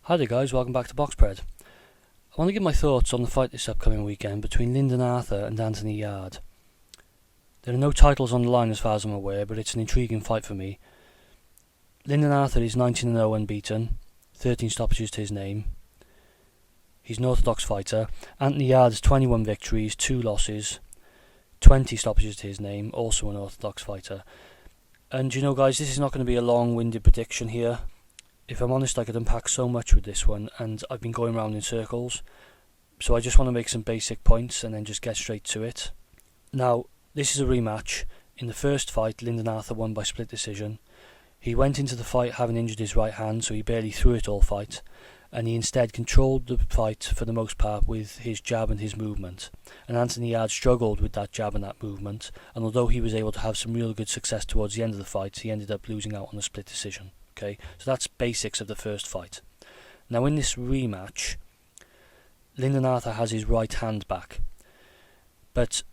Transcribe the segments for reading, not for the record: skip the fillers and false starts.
Hi there guys, welcome back to Boxpred. I want to give my thoughts on the fight this upcoming weekend between Lyndon and Anthony Yarde. There are no titles on the line as far as I'm aware, but it's an intriguing fight for me. Lyndon is 19-0 unbeaten, 13 stoppages to his name. He's an orthodox fighter. Anthony Yarde has 21 victories, 2 losses, 20 stoppages to his name, also an orthodox fighter. And you know guys, this is not going to be a long-winded prediction here. If I'm honest, I could unpack so much with this one, and I've been going around in circles, so I just want to make some basic points and then just get straight to it. Now, this is a rematch. In the first fight, Lyndon won by split decision. He went into the fight having injured his right hand, so he barely threw it all fight, and he instead controlled the fight for the most part with his jab and his movement. And Anthony Yarde struggled with that jab and that movement, and although he was able to have some real good success towards the end of the fight, he ended up losing out on a split decision. Okay, so that's basics of the first fight. Now in this rematch, Lyndon has his right hand back, but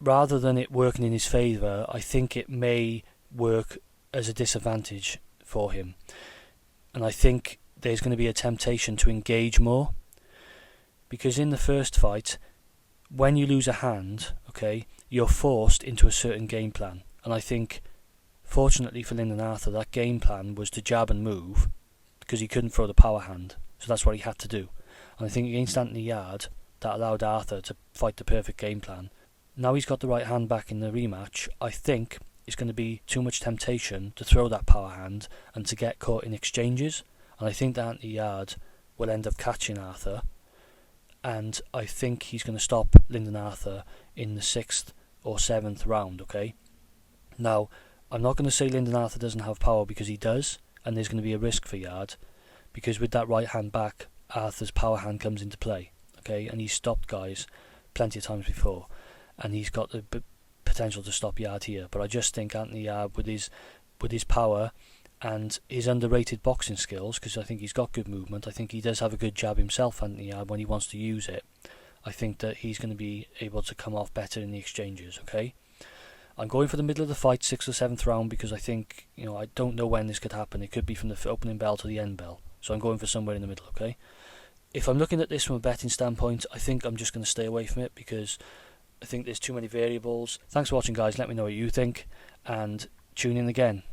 rather than it working in his favour, I think it may work as a disadvantage for him. And I think there's going to be a temptation to engage more, because in the first fight, when you lose a hand, okay, you're forced into a certain game plan. And I think, fortunately for Lyndon that game plan was to jab and move, because he couldn't throw the power hand, so that's what he had to do. And I think against Anthony Yarde, that allowed Arthur to fight the perfect game plan. Now he's got the right hand back in the rematch, I think it's going to be too much temptation to throw that power hand and to get caught in exchanges. And I think that Anthony Yarde will end up catching Arthur, and I think he's going to stop Lyndon in the 6th or 7th round, okay? Now, I'm not going to say Lyndon doesn't have power, because he does, and there's going to be a risk for Yarde, because with that right hand back, Arthur's power hand comes into play, okay? And he's stopped guys plenty of times before, and he's got the potential to stop Yarde here. But I just think Anthony Yarde, with his power and his underrated boxing skills, because I think he's got good movement, I think he does have a good jab himself, Anthony Yarde, when he wants to use it. I think that he's going to be able to come off better in the exchanges, okay? I'm going for the middle of the fight, 6th or 7th round, because I think, I don't know when this could happen. It could be from the opening bell to the end bell. So I'm going for somewhere in the middle, okay? If I'm looking at this from a betting standpoint, I think I'm just going to stay away from it, because I think there's too many variables. Thanks for watching, guys. Let me know what you think, and tune in again.